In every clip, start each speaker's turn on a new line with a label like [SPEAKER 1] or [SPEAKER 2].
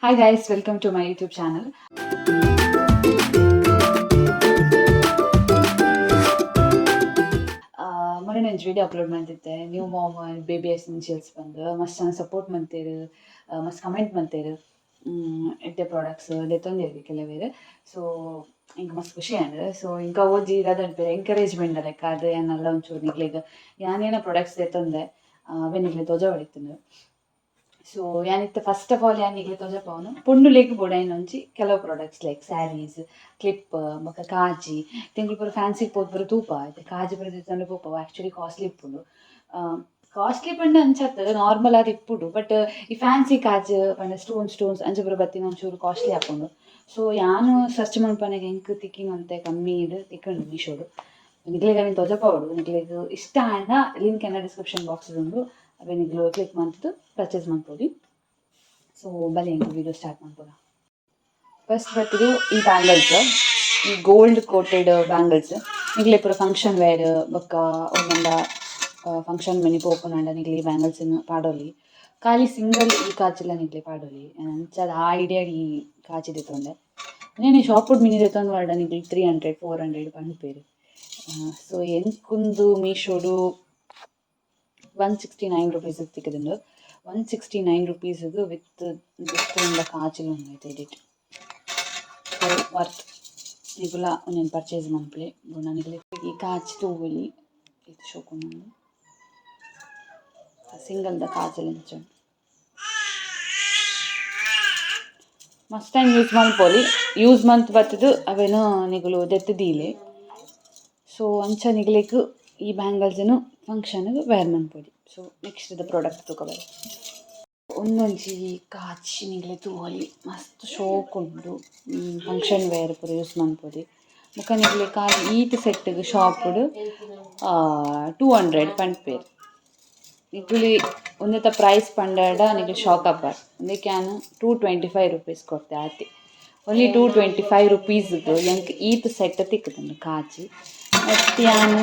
[SPEAKER 1] Hi guys, welcome to my YouTube channel. ಮೊನ್ನೆ ನಾನು video upload ಮಾಡ್ತಿದ್ದೆ new ma'am and baby essentials ಬಂದು ಮಸ್ತ್ ಚೆನ್ನಾಗಿ ಸಪೋರ್ಟ್ ಮಾಡ್ತೀರು, ಮಸ್ತ್ ಕಮೆಂಟ್ ಮಾಡ್ತೀರು. ಎಡ್ಡೆ ಪ್ರಾಡಕ್ಟ್ಸ್ ದೆತ್ತೊಂದಿರಿ ಕೆಲವೇರು. ಸೊ ಇಂಕ ಮಸ್ತ್ ಖುಷಿ ಆಂಡ್ ಸೊ ಇಂಕ ಓಜಿ ಇರೋದಂటే ಎಂಕರೇಜ್ಮೆಂಟ್ ಲೆಕ್ಕ ಅದು ಏನಲ್ಲ ಒಂಚೂರು ನಿಗ್ಲಿಗೆ ಯಾನೇನೋ ಪ್ರಾಡಕ್ಟ್ಸ್ ದೆತ್ತೊಂದೆ ಅವೇ ನಿಗ್ಲಿ ತೋಜ ಹೊಡಿತೀನಿ. ಸೊ ಯಾನಿತ್ತು ಫಸ್ಟ್ ಆಫ್ ಆಲ್ ಯಾನಿಗೆ ತೋಜಪವನು ಪುಂಡು ಲೇಕ್ ಬೊಡೈನೊಂಜಿ ಕೆಲವು ಪ್ರಾಡಕ್ಟ್ಸ್ ಲೈಕ್ ಸ್ಯಾರೀಸ್ ಕ್ಲಿಪ್ ಬೊಕ ಕಾಜಿ ತಿಂಗಳು ಪೂರ ಫ್ಯಾನ್ಸಿ ಪೋದು ಪೂರ ತೂಪ ಆಯ್ತು ಕಾಜಿ ಪೂರ ತಿಂದು ಪೋಪವ ಆ್ಯಕ್ಚುಲಿ ಕಾಸ್ಟ್ಲಿ ಇಪ್ಪುಂಡು. ಕಾಸ್ಟ್ಲಿ ಪಂಡ ಅಂಚಾಗ್ತದೆ ನಾರ್ಮಲ್ ಆಗಿ ಇಪ್ಪುಡು ಬಟ್ ಈ ಫ್ಯಾನ್ಸಿ ಕಾಜು ಪಂಡ ಸ್ಟೋನ್ಸ್ ಅಂಚ ಪೂರ ಬತ್ತಿನ ಒಂಚೂರು ಕಾಸ್ಟ್ಲಿ ಹಾಕೊಂಡು. ಸೊ ಯಾನು ಸರ್ಚ್ ಮನ್ಪನೆಗೆ ಎಂಕ್ ತಿಕ್ಕಿನಂತೆ ಕಮ್ಮಿ ಇಡು ತಿಕ್ಕಂಡು ಮೀಶೋಡು ನಿಗ್ಲಿಗೆ ನೀನು ತೋಜಪವಡು ನಿಗ್ಲಿಗೆ ಇಷ್ಟ ಆಂಡ ಲಿಂಕ್ ಎಲ್ಲ ಡಿಸ್ಕ್ರಿಪ್ಷನ್ ಬಾಕ್ಸ್ ಉಂಡು ಅವೇ ನಿಗ್ಲು ಕ್ಲಿಕ್ ಮಾಡ್ತು ಪರ್ಚೇಸ್ ಮಾಡ್ಬೋದು. ಸೊ ಬಲಿ ಹೆಂಗೆ ವೀಡಿಯೋ ಸ್ಟಾರ್ಟ್ ಮಾಡ್ಬೋದ. ಫಸ್ಟ್ ಬರ್ತಿದ್ದು ಈ ಬ್ಯಾಂಗಲ್ಸ್, ಈ ಗೋಲ್ಡ್ ಕೋಟೆಡ್ ಬ್ಯಾಂಗಲ್ಸ್ ನಿಗ್ಲೆ ಪೂರ ಫಂಕ್ಷನ್ ವೇರ್ ಬೊಕ್ಕ ಒಂದೊಂದ ಫಂಕ್ಷನ್ ಮೆನಿ ಪೋಪುನಂಡ ನಿಗ್ಲಿ ಈ ಬ್ಯಾಂಗಲ್ಸನ್ನು ಪಾಡೋಲಿ ಖಾಲಿ ಸಿಂಗಲ್ ಈ ಕಾಚಿಲ್ಲ ನಿಗ್ಲಿ ಪಾಡೋಲಿ ಅಂಚದ ಆ ಐಡಿಯಾ ಈ ಕಾಚಿದೆ ತೊಂದೆ నేను షాప్ మినీ ತಂದು వాడ ನಿಗ್ಲಿ 300-400 ಪಂಡ್ಪೇರು. ಸೊ ಎಂಕುಂದು ಮೀಶೋಡು 169 rupees ತಿಕ್ಕದಿಂಡು 169 rupees ವಿತ್ ಗಿಫ್ಟ್ ಕಾಚಿಲು ಉಂಡೈತೆ ಎಡಿಟ್. ಸೊ ವರ್ತ್ ನಿಗುಲ నేను ಪರ್ಚೇಸ್ ಮನ್ಪಲೆ ಗುಣ ನಿಗಲಿ ಈ ಕಾಚಿ ತೂವಲಿ ಇದು ಶೋಕೊಂಡು ಸಿಂಗಲ್ದ ಕಾಚಲು ಇಂಚುಂಡು ಮಸ್ಟ್ ಟೈಮ್ ಯೂಸ್ ಮನ್ಪೋಲಿ ಯೂಸ್ ಮಂತ್ ಬರ್ತದು ಅವೇನು ನಿಗುಲು ದೆತ್ತದೀಲೆ. ಸೊ ಅಂಚ ನಿಗ್ಲಿಕ್ಕೆ ಈ ಬ್ಯಾಂಗಲ್ಸನ್ನು ಫಂಕ್ಷನ್ಗೆ ವೇರ್ ಮನ್ಪೊಲಿ. ಸೊ ನೆಕ್ಸ್ಟ್ ದ ಪ್ರಾಡಕ್ಟ್ ತಗೋಬಾರ ಒಂದೊಂಜಿ ಕಾಚಿ ನಿಗ್ಲೆ ತೂವಲಿ ಮಸ್ತ್ ಶೋಕ್ ಉಂಡು ಫಂಕ್ಷನ್ ವೇರ್ ಪೂರ ಯೂಸ್ ಮನ್ಪೊಲಿ. ಮುಖ ನಿಗ್ಲೆ ಖಾಲಿ ಈಟ್ ಸೆಟ್ಗೆ ಶಾಪ್ಡ್ 200 ಪಂಡ್ಪೇರು. ನಿಗುಲಿ ಒಂದೆತ್ತ ಪ್ರೈಸ್ ಪಂಡಾಡ ನಿಗ್ಲಿ ಶಾಕ್ ಅಪ್ಪಾರ್ ಒಂದೇ ಕ್ಯಾನ್ 225 rupees ಕೊಡ್ತೆ ಆತಿ. ಓನ್ಲಿ 225 rupees ಎಂಕ್ ಈತ್ ಸೆಟ್ ತಿಕ್ಕುತ್ತಂಡು ಕಾಚಿ. ಮತ್ತು ಯಾನು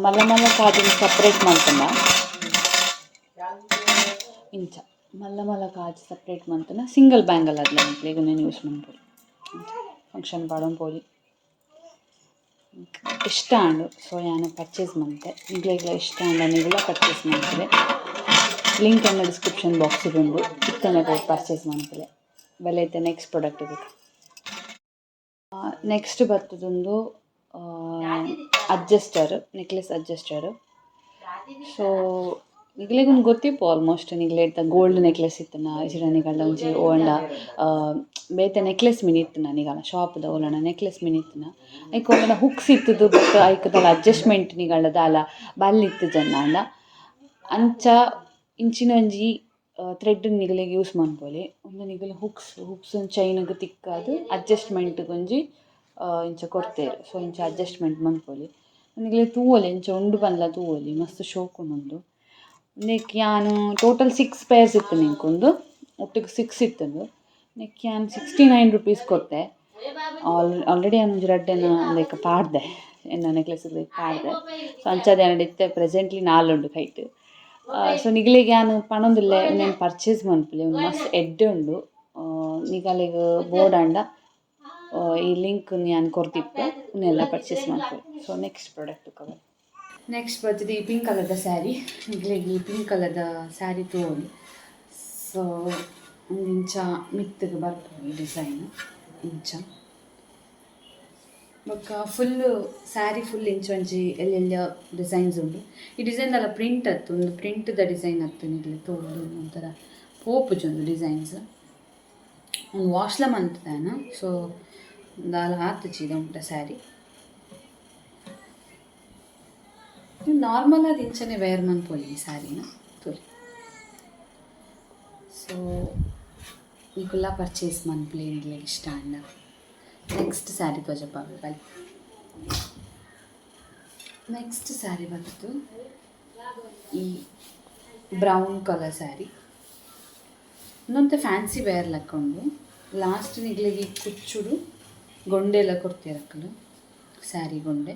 [SPEAKER 1] ಮಲ್ಲ ಮಲ್ಲ ಕಾಜಿನ ಸಪ್ರೇಟ್ ಮಾಡ್ಕೊಂಡ ಇಂಚ ಮಲ್ಲ ಮಲ್ಲ ಕಾಜಿ ಸಪ್ರೇಟ್ ಮಾಡ್ತಾನೆ ಸಿಂಗಲ್ ಬ್ಯಾಂಗಲ್ ಅದಲ್ಲ ನಿಗ್ಲಿಗೆ ನಾನು ಯೂಸ್ ಮಾಡ್ಬೋದು ಫಂಕ್ಷನ್ ಪಾಡೋನ್ ಪೋಲಿ ಇಷ್ಟ ಆಂಡು. ಸೊ ಯಾನು ಪರ್ಚೇಸ್ ಮಾಡ್ತೆ ನಿಗ್ಲಿಗೆ ಇಷ್ಟ ಆಂಡ ನಿಗುಲ ಪರ್ಚೇಸ್ ಮಾಡ್ತೇವೆ. ಲಿಂಕ್ ಅನ್ನ ಡಿಸ್ಕ್ರಿಪ್ಷನ್ ಬಾಕ್ಸಿಗೆ ಉಂಡು ಇತ್ತನೆ ಹೋಗಿ ಪರ್ಚೇಸ್ ಮಾಡ್ತೇವೆ. ಬೆಲೆ ಐತೆ ನೆಕ್ಸ್ಟ್ ಪ್ರಾಡಕ್ಟ್ ಬೇಕು. ನೆಕ್ಸ್ಟ್ ಬರ್ತದೊಂದು ಅಡ್ಜಸ್ಟರ್ ನೆಕ್ಲೆಸ್ ಅಡ್ಜಸ್ಟರ್. ಸೊ ನಿಗ್ಲಿಗೊಂದು ಗೊತ್ತಿಪ್ಪು ಆಲ್ಮೋಸ್ಟ್ ನಿಗ್ಲೆ ಇತ್ತ ಗೋಲ್ಡ್ ನೆಕ್ಲೆಸ್ ಇತ್ತನ ಇಸಿರ ನಿಗಲ ಒಂಜಿ ಓಂಡ ಬೇತೆ ನೆಕ್ಲೆಸ್ ಮಿನಿ ಇತ್ತನ ನಿಗಲ ಶಾಪ್ದ ಓಲನ ನೆಕ್ಲೆಸ್ ಮಿನಿ ಇತ್ತನ ಐಕ್ ಓಲನ ಹುಕ್ಸ್ ಇತ್ತದು ಬಟ್ ಐಕದಲ್ಲ ಅಡ್ಜಸ್ಟ್ಮೆಂಟ್ ನಿಗಲ ದಾಲ ಬಲ್ಲಿತ್ತು ಜನ್ನ ಅಂಚ ಇಂಚಿನ ಒಂಜಿ ಥ್ರೆಡ್ ನಿಗಲಿಗೆ ಯೂಸ್ ಮನ್ಪೊಲಿ ಒಂದು ನಿಗಲ ಹುಕ್ಸ್ ಚೈನ್ಗೆ ತಿಕ್ಕಾದು ಅಡ್ಜಸ್ಟ್ಮೆಂಟ್ಗೆ ಒಂಜಿ ಇಂಚ ಕೊಡ್ತೇರು. ಸೊ ಇಂಚ ಅಡ್ಜಸ್ಟ್ಮೆಂಟ್ ಮನ್ಪೊಲಿ ನಿಗಲಿ ತೂವೊಲಿ ಇಂಚ ಉಂಡು ಪಂದ್ಲ ತೂವೊಲಿ ಮಸ್ತ್ ಶೋಕು ಉಂಡು. ನೆಕ್ ಯಾನು ಟೋಟಲ್ 6 pairs ಇತ್ತು ನಿಂಕೊಂದು ಒಟ್ಟಿಗೆ 6 ಇತ್ತಂದು ನೆಕ್ ಯಾನು 69 rupees ಕೊಟ್ಟೆ. ಆಲ್ರೆಡಿ ನಾನು ರಡ್ಡೆನ ಲೈಕ್ ಪಾಡ್ದೆ ಎನ್ನ ನೆಕ್ಲೆಸ್ ಪಾಡ್ದೆ. ಸೊ ಅಂಚದ ನಡಿತ್ತೆ ಪ್ರೆಸೆಂಟ್ಲಿ 4 ಉಂಡು ಕೈಟ್. ಸೊ ನಿಗಲಿಗೆ ಯಾನು ಪಣೊಂದುಲ್ಲೆ నేను ಪರ್ಚೇಸ್ ಮನ್ಪುಲೆ ಒಂದು ಮಸ್ತ್ ಎಡ್ಡೆ ಉಂಡು ನಿಗಲಿಗೆ ಬೋರ್ಡ್ ಅಂಡ ಈ ಲಿಂಕ್ ನಾನು ಕೊರ್ತಿಪ್ಪೆ ಇನ್ನೆಲ್ಲ ಪರ್ಚೇಸ್ ಮಾಡ್ತೇವೆ. So next product cover next ಬರ್ತದೆ ಈ ಪಿಂಕ್ ಕಲರ್ದ ಸ್ಯಾರಿ. ನಿಗಲಿಗೆ ಈ ಪಿಂಕ್ ಕಲರ್ದ ಸ್ಯಾರಿ ತೋಲಿ. ಸೊ ಒಂದು ಇಂಚ ಮಿತ್ತಿಗೆ ಬರ್ತದೆ ಡಿಸೈನ್ ಇಂಚ ಬೊಕ್ಕ ಫುಲ್ಲು ಸ್ಯಾರಿ ಫುಲ್ ಇಂಚ ಒಂಜಿ ಎಲ್ಲೆಲ್ಲ ಡಿಸೈನ್ಸ್ ಉಂಡು. ಈ ಡಿಸೈನ್ ಎಲ್ಲ ಪ್ರಿಂಟ್ ಹತ್ತು ಒಂದು ಪ್ರಿಂಟ್ದ ಡಿಸೈನ್ ಹತ್ತು ನಿಗಲಿ ತೋಲು ಒಂಥರ ಪೋಪುಜೊಂದು ಡಿಸೈನ್ಸ್ ಒಂದು ವಾಶ್ಲ ಮಂತದಾನ. ಸೊ ದಾಲ ಆತುಚಿ ಉಂಟ ಸ್ಯಾರಿ ನಾರ್ಮಲ್ ಆದ ಇಂಚನೆ ವೇರ್ ಮನ್ಪೊಲಿ ಈ ಸ್ಯಾರಿನ ತೋಲಿ. ಸೊ ನಿಗುಲ್ಲ ಪರ್ಚೇಸ್ ಮನ್ಪುಲಿ ನಿಗ್ಲಿಗೆ ಇಷ್ಟ ಅಂಡ ನೆಕ್ಸ್ಟ್ ಸ್ಯಾರಿ ತೋಜಪ್ಪ ಬಲಿ. ನೆಕ್ಸ್ಟ್ ಸ್ಯಾರಿ ಬಂತು ಈ ಬ್ರೌನ್ ಕಲರ್ ಸ್ಯಾರಿ ಇನ್ನೊಂದು ಫ್ಯಾನ್ಸಿ ವೇರ್ ಲಕ್ಕೊಂಡು ಲಾಸ್ಟ್ ನಿಗ್ಲಿಗೆ ಈ ಕುಚ್ಚುಡು ಗೊಂಡೆ ಎಲ್ಲ ಕೊಡ್ತೀರಕ್ಕಲು ಸ್ಯಾರಿ ಗೊಂಡೆ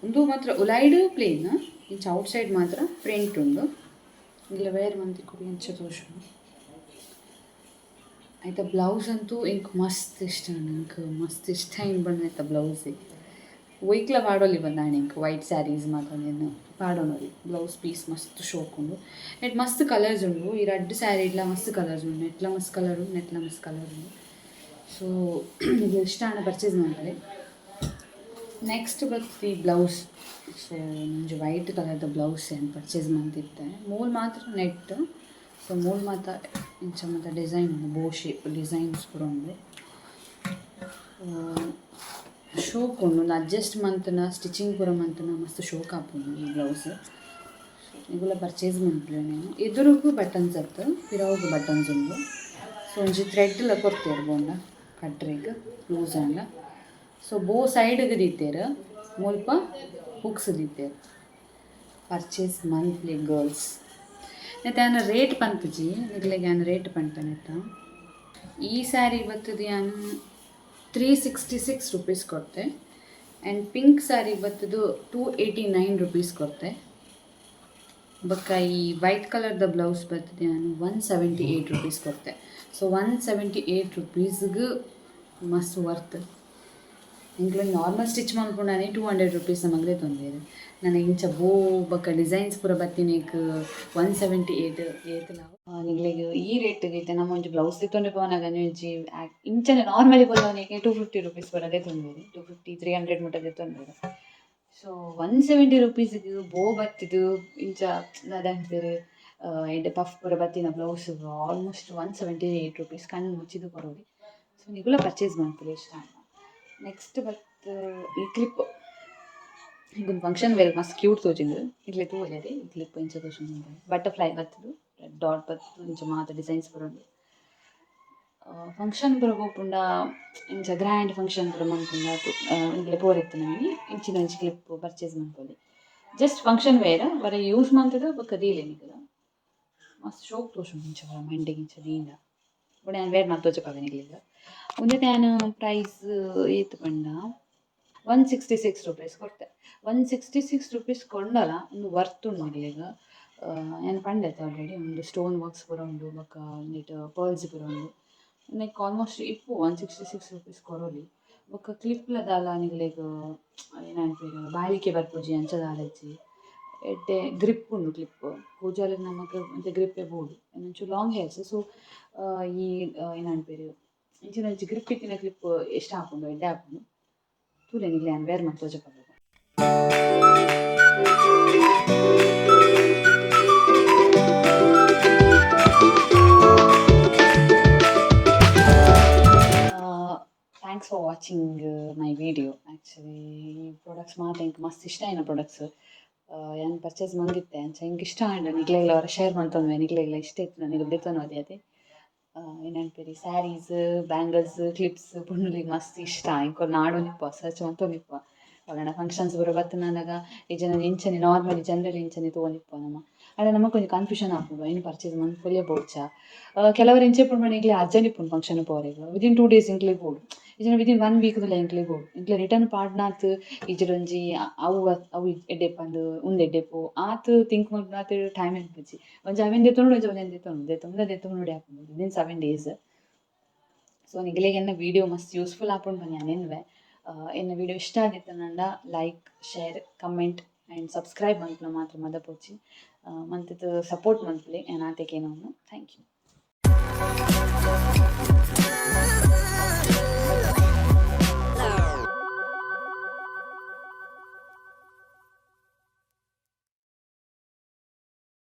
[SPEAKER 1] ಒಂದು ಮಾತ್ರ ಉಲೈಡು ಪ್ಲೇನ್ ಇಂಚ ಔಟ್ಸೈಡ್ ಮಾತ್ರ ಪ್ರಿಂಟ್ ಉಂಡು ಇಲ್ಲ ವೇರ್ ಮಂದಿ ಕೊಡಿ ಇಂಚ ತೋಷು ಆಯ್ತಾ ಬ್ಲೌಸ್ ಅಂತೂ ಇಂಕ್ ಮಸ್ತ್ ಇಷ್ಟ ನಂಗೆ ಮಸ್ತ್ ಇಷ್ಟ ಏನು ಬಂದ ಆಯ್ತಾ ಬ್ಲೌಸೇ ಒಯ್ಕ್ಲ ಪಾಡೋಲಿ ಬಂದಾಣ ಇಂಕ್ ವೈಟ್ ಸ್ಯಾರೀಸ್ ಮಾತ್ರ ಪಾಡೋನೋಲಿ ಬ್ಲೌಸ್ ಪೀಸ್ ಮಸ್ತ್ ಶೋಕುಂಡು ನೆಟ್ ಮಸ್ತ್ ಕಲರ್ಸ್ ಉಂಡು ಈ ರೆಡ್ ಸ್ಯಾರಿ ಇಟ್ಲ ಮಸ್ತ್ ಕಲರ್ಸ್ ಉಂಡು ನೆಟ್ಲ ಮಸ್ತ್ ಕಲರ್ ಉಂಡು ನೆಟ್ಲ ಮಸ್ತ್ ಕಲರ್ ಉಂಡು ಸೊ ಇದು ಇಷ್ಟ ಹಣ ಪರ್ಚೇಸ್ ಮಾಡ್ತಾರೆ. ನೆಕ್ಸ್ಟ್ ಬರ್ತದೆ ಬ್ಲೌಸ್. ಸೊ ನಂಗೆ ವೈಟ್ ಕಲರ್ದ ಬ್ಲೌಸ್ ಏನು ಪರ್ಚೇಸ್ ಮಾಡ್ತಿದ್ದೆ ಮೂಲ್ ಮಾತ್ರ ನೆಟ್. ಸೊ ಮೂಲ್ ಮಾತ್ರ ಇಂಚ ಮತ್ತು ಡಿಸೈನ್ ಬೋ ಶೇಪ್ ಡಿಸೈನ್ಸ್ ಕೂಡ ಉಂಡು. ಶೋಕ್ ಉಂಡು ಅಡ್ಜಸ್ಟ್ ಮಂತನ ಸ್ಟಿಚಿಂಗ್ ಪೂರ ಮಂತನ ಮಸ್ತ್ ಶೋಕ್ ಹಾಪುಂಡು ಈ ಬ್ಲೌಸ್. ಇವೆಲ್ಲ ಪರ್ಚೇಸ್ ಮಾಡ್ತೀವಿ నేను ಎದುರಿಗೂ ಬಟನ್ಸ್ ಅತ್ತು ಪಿರವುಗು ಬಟನ್ಸ್ ಉಂಡು. ಸೊ ಒಂಜಿ ಥ್ರೆಡ್ಲ ಕೊಡ್ತೇವೆ ಬೋಂಡ ಕಟ್ರಿಗೆ ಲೂಸ್ ಆಂಡ. ಸೊ ಬೋ ಸೈಡ್ಗೆ ದೀತೇರು ಮುಲ್ಪ ಹುಕ್ಸ್ ದೀತೇರು ಪರ್ಚೇಸ್ ಮಂತ್ಲಿ ಗರ್ಲ್ಸ್. ನೆತ್ತೆ ನಾನು ರೇಟ್ ಪಂಪುಜಿ ನಿಗ್ಲೆಗೆ ನಾನು ರೇಟ್ ಪಂಪನೆತ್ತ ಈ ಸ್ಯಾರಿ ಬರ್ತದೆ ನಾನು 366 ರುಪೀಸ್ ಕೊಡ್ತೆ. ಆ್ಯಂಡ್ ಪಿಂಕ್ ಸ್ಯಾರಿ ಬರ್ತದು 289 ರುಪೀಸ್ ಕೊಡ್ತೆ. ಬೊಕ್ಕ ಈ ವೈಟ್ ಕಲರ್ದ ಬ್ಲೌಸ್ ಬರ್ತದೆ ನಾನು 178 ರುಪೀಸ್ ಕೊಡ್ತೆ. ಸೊ 178 ರುಪೀಸ್ಗೆ ಮಸ್ತ್ ವರ್ತ್. ಇಂಕ್ಲು ನಾರ್ಮಲ್ ಸ್ಟಿಚ್ ಮಾಡ್ಕೊಂಡಾನೆ 200 ರುಪೀಸ್ ನಮಗೆ ತೊಂದರೆ. ನನಗೆ ಇಂಚ ಬೋ ಬೊಕ್ಕ ಡಿಸೈನ್ಸ್ ಪೂರ ಬತ್ತಿನೇಕ್ 178 ಏತ್ ನಾವು ನಿಗ್ಲಿಗೆ ಈ ರೇಟ್ಗೆ ಐತೆ ನಮ್ಮ ಒಂಜಿ ಬ್ಲೌಸ್ ತಿತ್ತೊಂಡೆ ಪೋನಾಗ ಒಂಜಿ ಇಂಚನೆ ನಾರ್ಮಲಿ ಬೋಲವನಿಗೆ 250 ರುಪೀಸ್ ಬರೋದೇ ತೊಂದರೆ 250 300 ಮುಟ್ಟದೆ ತೊಂದರೆ. ಸೊ 170 ರುಪೀಸ್ಗೆ ಬೋ ಬತ್ತಿದ್ದು ಇಂಚ ಅದಂತಾರೆ ಎಡ್ಡೆ ಪಫ್ ಪೂರ ಬತ್ತಿನ ಬ್ಲೌಸ್ ಆಲ್ಮೋಸ್ಟ್ 178 ರುಪೀಸ್ ಕಣ್ಣು ಮುಚ್ಚಿದ್ದು ಕೊಡೋದು. ಸೊ ನಿಗುಲ ಪರ್ಚೇಸ್ ಮಾಡ್ತೀವಿ ಇಷ್ಟ. ನೆಕ್ಸ್ಟ್ ಬತ್ತು ಈ ಕ್ಲಿಪ್ ಈಗೊಂದು ಫಂಕ್ಷನ್ ವೇರ್ ಮಸ್ತ್ ಕ್ಯೂಟ್ ತೋಜಿಂದು ಇಡ್ಲಿ ತೂವಲೆ ಈ ಕ್ಲಿಪ್ ಇಂಚ ತೋಜುಂಡು ಬಟರ್ಫ್ಲೈ ಬತ್ತದು ಡಾಟ್ ಬತ್ತು ಇಂಚ ಮಾತ ಡಿಸೈನ್ಸ್ ಬರೋದು. ಫಂಕ್ಷನ್ ಪೂರ ಪೋಪುಂಡ ಇಂಚ ಗ್ರ್ಯಾಂಡ್ ಫಂಕ್ಷನ್ ಪೂರ ಮನ್ಪುಂಡ ಇಡ್ಲಿ ಪೋರೆತ್ತು ನಮಗೆ ಇಂಚಿನ ಇಂಚ ಕ್ಲಿಪ್ ಪರ್ಚೇಸ್ ಮಾಡ್ಕೊಳ್ಳಿ. ಜಸ್ಟ್ ಫಂಕ್ಷನ್ ವೇರ್ ಬರ ಯೂಸ್ ಮಾಡ್ತದೆ ಬೊಕ್ಕ ದೀಲೆ ನಿಗಲ ಮಸ್ತ್ ಶೋಕ್ ತೋಜುಂಡು ಇಂಚ ಬರ ಮಂಡೆಗೆ ಇಂಚ ದೀಂಡ ಬುಡ ನಾನು ವೇರ್ ಮಾಡಿ ತೋಜಪಾವೆ ನಿಗ್ಲಿಗ. ಒಂದೇ ನಾನು ಪ್ರೈಸ್ ಏತ್ ಪಂಡ 166 ರುಪೀಸ್ ಕೊಡ್ತೆ. 166 ರುಪೀಸ್ ಕೊಂಡಲ್ಲ ಒಂದು ವರ್ತ್ ಉಂಡು ನಿಗ್ಲಿಗ. ನಾನು ಪಂಡೈತೆ ಆಲ್ರೆಡಿ ಒಂದು ಸ್ಟೋನ್ ವರ್ಕ್ಸ್ ಪೂರ ಉಂಡು ಬೊಕ್ಕ ಒಂದಿಟ್ಟು ಪರ್ಲ್ಸ್ ಪೂರ ಉಂಡು. ನೆಕ್ ಆಲ್ಮೋಸ್ಟ್ ಇಪ್ಪು 166 ರುಪೀಸ್ ಕೊರೋಲಿ. ಬೊಕ್ಕ ಕ್ಲಿಪ್ಲದಾಲ ನಿಗ್ಲಿಗ ಏನಂಪೇರು ಬಾಳಿಕೆ ಬರ್ಪುಜಿ ಅಂಚದಾಲಜ್ಜಿ ಎಡ್ಡೆ ಗ್ರಿಪ್ ಉಂಡು ಕ್ಲಿಪ್ ಪೂಜಾಲಿ ನಮಗೆ ಮತ್ತೆ ಗ್ರಿಪ್ಪೇ ಬೋಡು ಏನಂಚು ಲಾಂಗ್ ಹೇರ್ಸ್. ಸೊ ಈ ಏನಂಪೇರು ಇಂಚಿನ ಇಂಚು ಗ್ರಿಪ್ ಇತ್ತಿನ ಕ್ಲಿಪ್ ಎಷ್ಟು ಹಾಕೊಂಡು ಎಡ್ಡೆ ಹಾಕೊಂಡು ತೂಲೆ ನಿಗ್ಲಿ ನಾನು ವೇರ್ ಮಾಡಿ ತೋಜಪಾಗ. Thanks for watching my video. Actually ಈ ಪ್ರಾಡಕ್ಟ್ಸ್ ಮಾತ್ರ ಇಂಕ್ ಮಸ್ತ್ ಇಷ್ಟ ಆಯ್ನ ಪ್ರಾಡಕ್ಟ್ಸ್ ಏನು ಪರ್ಚೇಸ್ ಮಂದಿತ್ತೆ ಅಂಚ ಹಿಂಗೆ ಇಷ್ಟ ಆಂಡ ನಿಗ್ಲೆಲ್ಲ ಅವರ ಶೇರ್ ಮಾಡ್ತಂದ್ವೆ ನಿಗ್ಲೆಲ್ಲ ಇಷ್ಟ ಇತ್ತು ನನಗೆ ಬೇತನೋ ಅದೇ ಏನಂತೀರಿ ಸ್ಯಾರೀಸ್ ಬ್ಯಾಂಗಲ್ಸ್ ಕ್ಲಿಪ್ಸ್ ಪುಣ್ಣುಲಿಗೆ ಮಸ್ತ್ ಇಷ್ಟ ಇಂಕೊ ನಾಡು ನಿಪ್ಪ ಸರ್ಚ್ ಅಂತ ನಿಪ್ಪ ಅವಳ ಫಂಕ್ಷನ್ಸ್ ಬರೋ ಬತ್ತನಾದಾಗ ಈ ಜನ ಇಂಚನೆ ನಾರ್ಮಲಿ ಜನರಲಿ ಇಂಚನೆ ತೊಗೊಂಡಿಪ್ಪ ನಮ್ಮ ಅಲ್ಲ ನಮಗೆ ಕೊಂಚ ಕನ್ಫ್ಯೂಷನ್ ಆಗ್ಬೋದು ಏನು ಪರ್ಚೇಸ್ ಮಾಡಿ ಫುಲ್ಲೇ ಬೋಡ್ಚ ಕೆಲವರು ಇಂಚೆ ಪುಣ್ಣ ಇಂಕ್ಲೆ ಅರ್ಜೆಂಟ್ ಇಪ್ಪುಂಡು ಫಂಕ್ಷನ್ ಪೋರೆಗ ವಿದಿನ್ 2 days ಇಂಕ್ಲೆ ಬೋಡು ಈಜನ ವಿದಿನ್ 1 ವೀಕ್ದಲ್ಲ ಇಂಕ್ಲೆ ಬೋಡು ಇಂಕ್ಲೆ ರಿಟರ್ನ್ ಪಾಡ್ನಾತ್ ಈಜರೊಂಜಿ ಅವು ಅವು ಎಡ್ಡೆ ಪಂದು ಉಂದು ಎಡ್ಡೆ ಪೋ ಆತು ಥಿಂಕ್ ಮಾಡ್ನಾತ್ ಟೈಮ್ ಎನ್ಪುಜಿ ಒಂಜಿ ಅವೆನ್ ದೆತ್ತೊಂಡು ಒಂಜಿ ಅವನ್ ದೆತ್ತೊಂಡು ಹಾಕೊಂಡು ವಿದಿನ್ 7 days. ಸೊ ನಿಗಲಿಗೆ ಎನ್ನ ವೀಡಿಯೋ ಮಸ್ತ್ ಯೂಸ್ಫುಲ್ ಆಪುಂಡು ಬನ್ನಿ ಅನೆನ್ವೆ. ಎನ್ನ ವೀಡಿಯೋ ಇಷ್ಟ ಆಗಿತ್ತು ನಂಡ like share comment and subscribe ಮನ್ಪುನ ಮಾತ್ರ ಮದ ಪೋಚಿ ಮಂತದ್ದು ಸಪೋರ್ಟ್ ಮನ್ಪುಲೆ ನಾನು ಆತೆಗೇನೋ ಥ್ಯಾಂಕ್ ಯು.